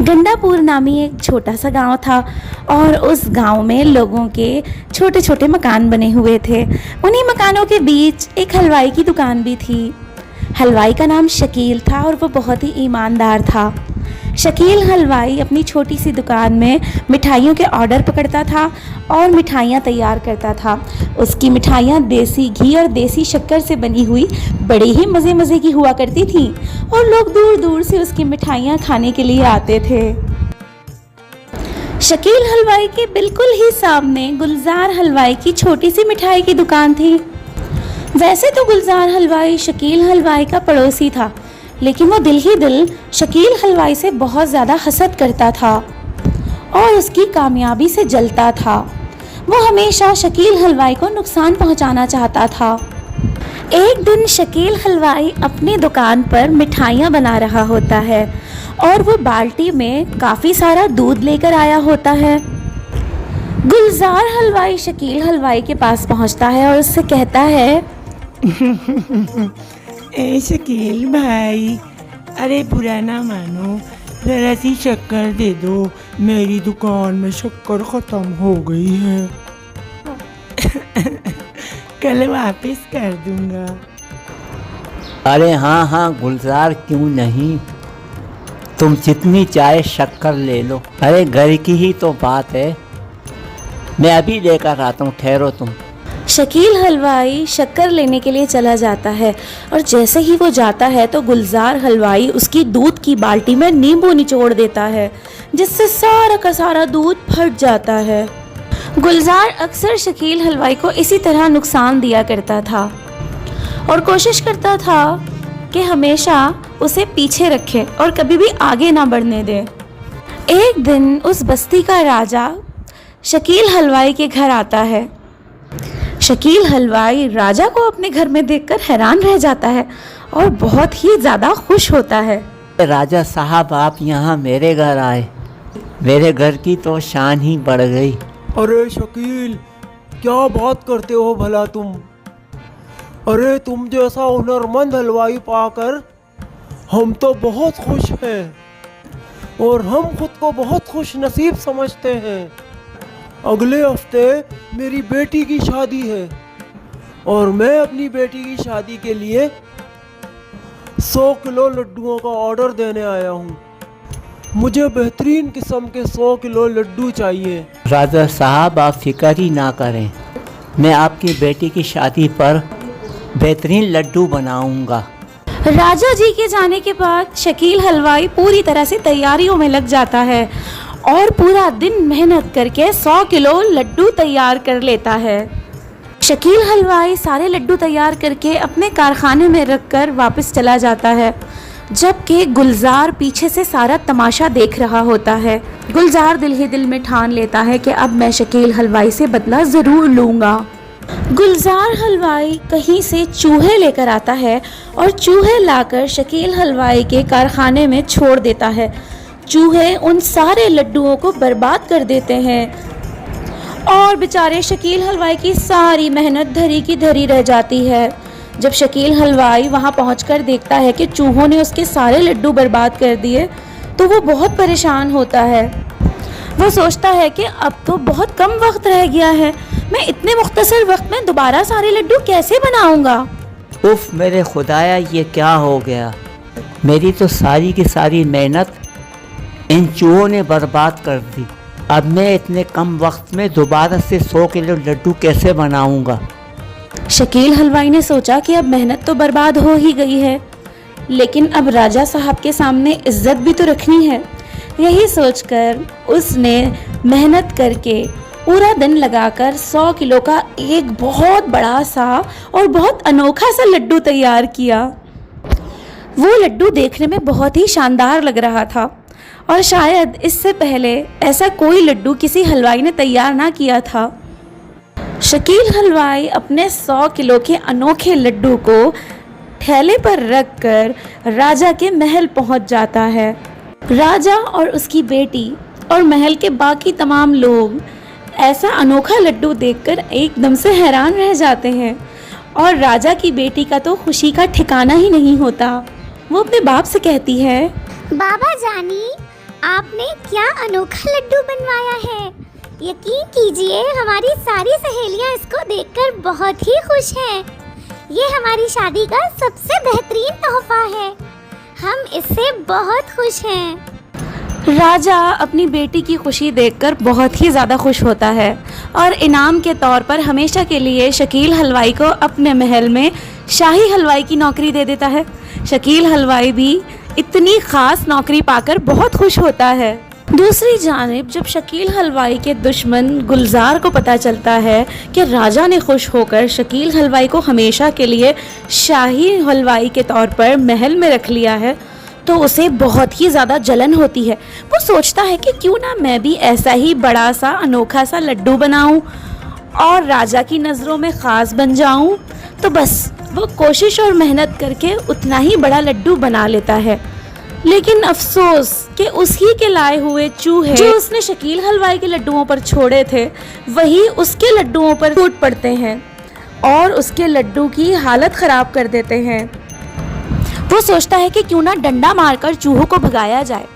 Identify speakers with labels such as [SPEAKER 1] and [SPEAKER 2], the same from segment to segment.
[SPEAKER 1] गंडापुर नामी एक छोटा सा गांव था और उस गांव में लोगों के छोटे छोटे मकान बने हुए थे। उन्हीं मकानों के बीच एक हलवाई की दुकान भी थी। हलवाई का नाम शकील था और वो बहुत ही ईमानदार था। शकील हलवाई अपनी छोटी सी दुकान में मिठाइयों के ऑर्डर पकड़ता था और मिठाइयाँ तैयार करता था। उसकी मिठाइयाँ देसी घी और देसी शक्कर से बनी हुई बड़ी ही मज़े मज़े की हुआ करती थीं और लोग दूर दूर से उसकी मिठाइयाँ खाने के लिए आते थे। शकील हलवाई के बिल्कुल ही सामने गुलजार हलवाई की छोटी सी मिठाई की दुकान थी। वैसे तो गुलजार हलवाई शकील हलवाई का पड़ोसी था, लेकिन वो दिल ही दिल शकील हलवाई से बहुत ज़्यादा हसद करता था और उसकी कामयाबी से जलता था। वो हमेशा शकील हलवाई को नुकसान पहुंचाना चाहता था। एक दिन शकील हलवाई अपनी दुकान पर मिठाइयाँ बना रहा होता है और वो बाल्टी में काफ़ी सारा दूध लेकर आया होता है। गुलजार हलवाई शकील हलवाई के पास पहुंचता है और उससे कहता है,
[SPEAKER 2] ए शकील भाई, अरे बुरा ना मानो, ज़रा सी शक्कर दे दो, मेरी दुकान में शक्कर ख़त्म हो गई है। कल वापस कर दूंगा।
[SPEAKER 3] अरे हाँ हाँ गुलजार, क्यों नहीं, तुम जितनी चाहे शक्कर ले लो। अरे घर की ही तो बात है, मैं अभी लेकर आता हूँ, ठहरो तुम।
[SPEAKER 1] शकील हलवाई शक्कर लेने के लिए चला जाता है और जैसे ही वो जाता है तो गुलजार हलवाई उसकी दूध की बाल्टी में नींबू निचोड़ देता है, जिससे सारा का सारा दूध फट जाता है। गुलजार अक्सर शकील हलवाई को इसी तरह नुकसान दिया करता था और कोशिश करता था कि हमेशा उसे पीछे रखे और कभी भी आगे ना बढ़ने दे। एक दिन उस बस्ती का राजा शकील हलवाई के घर आता है। शकील हलवाई राजा को अपने घर में देखकर हैरान रह जाता है और बहुत ही ज़्यादा खुश होता है।
[SPEAKER 3] राजा साहब, आप यहाँ मेरे घर आए, मेरे घर की तो शान ही बढ़ गई।
[SPEAKER 4] अरे शकील, क्या बात करते हो भला तुम। अरे तुम जैसा हुनरमंद हलवाई पाकर हम तो बहुत खुश हैं और हम खुद को बहुत खुश नसीब समझते हैं। अगले हफ्ते मेरी बेटी की शादी है और मैं अपनी बेटी की शादी के लिए 100 किलो लड्डुओं का ऑर्डर देने आया हूँ। मुझे बेहतरीन किस्म के 100 किलो लड्डू चाहिए।
[SPEAKER 3] राजा साहब, आप फिक्र ही ना करें, मैं आपकी बेटी की शादी पर बेहतरीन लड्डू बनाऊंगा।
[SPEAKER 1] राजा जी के जाने के बाद शकील हलवाई पूरी तरह से तैयारियों में लग जाता है और पूरा दिन मेहनत करके 100 किलो लड्डू तैयार कर लेता है। शकील हलवाई सारे लड्डू तैयार करके अपने कारखाने में रखकर वापस चला जाता है, जबकि गुलजार पीछे से सारा तमाशा देख रहा होता है। गुलजार दिल ही दिल में ठान लेता है कि अब मैं शकील हलवाई से बदला ज़रूर लूँगा। गुलजार हलवाई कहीं से चूहे लेकर आता है और चूहे लाकर शकील हलवाई के कारखाने में छोड़ देता है। चूहे उन सारे लड्डुओं को बर्बाद कर देते हैं और बेचारे शकील हलवाई की सारी मेहनत धरी की धरी रह जाती है। जब शकील हलवाई वहां पहुंचकर देखता है कि चूहों ने उसके सारे लड्डू बर्बाद कर दिए तो वो बहुत परेशान होता है। वो सोचता है कि अब तो बहुत कम वक्त रह गया है, मैं इतने मुख्तसर वक्त में दोबारा सारे लड्डू कैसे बनाऊंगा।
[SPEAKER 3] उफ मेरे खुदाया, ये क्या हो गया, मेरी तो सारी की सारी मेहनत इन चूहों ने बर्बाद कर दी। अब मैं इतने कम वक्त में दोबारा से 100 किलो लड्डू कैसे बनाऊंगा।
[SPEAKER 1] शकील हलवाई ने सोचा कि अब मेहनत तो बर्बाद हो ही गई है, लेकिन अब राजा साहब के सामने इज्जत भी तो रखनी है। यही सोचकर उसने मेहनत करके पूरा दिन लगाकर 100 किलो का एक बहुत बड़ा सा और बहुत अनोखा सा लड्डू तैयार किया। वो लड्डू देखने में बहुत ही शानदार लग रहा था और शायद इससे पहले ऐसा कोई लड्डू किसी हलवाई ने तैयार ना किया था। शकील हलवाई अपने 100 किलो के अनोखे लड्डू को थैले पर रखकर राजा के महल पहुंच जाता है। राजा और उसकी बेटी और महल के बाकी तमाम लोग ऐसा अनोखा लड्डू देखकर एकदम से हैरान रह जाते हैं और राजा की बेटी का तो खुशी का ठिकाना ही नहीं होता। वो अपने बाप से कहती है,
[SPEAKER 5] बाबा जानी, आपने क्या अनोखा लड्डू बनवाया है। यकीन कीजिए हमारी सारी सहेलियां इसको देखकर बहुत ही खुश हैं। ये हमारी शादी का सबसे बेहतरीन तोहफा है। हम इससे बहुत खुश हैं।
[SPEAKER 1] राजा अपनी बेटी की खुशी देखकर बहुत ही ज़्यादा खुश होता है और इनाम के तौर पर हमेशा के लिए शकील हलवाई को अपने महल में शाही हलवाई की नौकरी दे देता है। शकील हलवाई भी इतनी ख़ास नौकरी पाकर बहुत खुश होता है। दूसरी जानिब जब शकील हलवाई के दुश्मन गुलजार को पता चलता है कि राजा ने खुश होकर शकील हलवाई को हमेशा के लिए शाही हलवाई के तौर पर महल में रख लिया है, तो उसे बहुत ही ज़्यादा जलन होती है। वो सोचता है कि क्यों ना मैं भी ऐसा ही बड़ा सा अनोखा सा लड्डू बनाऊं और राजा की नज़रों में ख़ास बन जाऊं। तो बस वो कोशिश और मेहनत करके उतना ही बड़ा लड्डू बना लेता है। लेकिन अफसोस कि उसी के लाए हुए चूहे जो उसने शकील हलवाई के लड्डुओं पर छोड़े थे वही उसके लड्डुओं पर टूट पड़ते हैं और उसके लड्डू की हालत ख़राब कर देते हैं। वो सोचता है कि क्यों ना डंडा मारकर चूहों को भगाया जाए।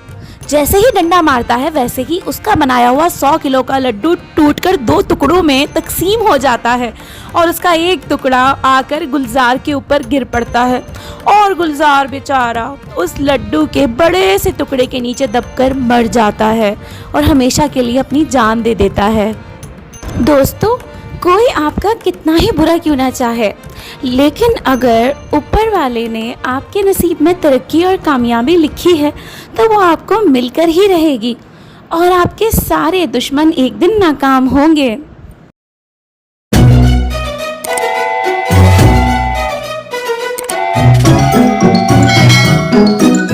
[SPEAKER 1] जैसे ही डंडा मारता है वैसे ही उसका बनाया हुआ 100 किलो का लड्डू टूटकर 2 टुकड़ों में तकसीम हो जाता है और उसका एक टुकड़ा आकर गुलजार के ऊपर गिर पड़ता है और गुलजार बेचारा उस लड्डू के बड़े से टुकड़े के नीचे दबकर मर जाता है और हमेशा के लिए अपनी जान दे देता है। दोस्तों, कोई आपका कितना ही बुरा क्यों ना चाहे, लेकिन अगर ऊपर वाले ने आपके नसीब में तरक्की और कामयाबी लिखी है तो वो आपको मिलकर ही रहेगी और आपके सारे दुश्मन एक दिन नाकाम होंगे।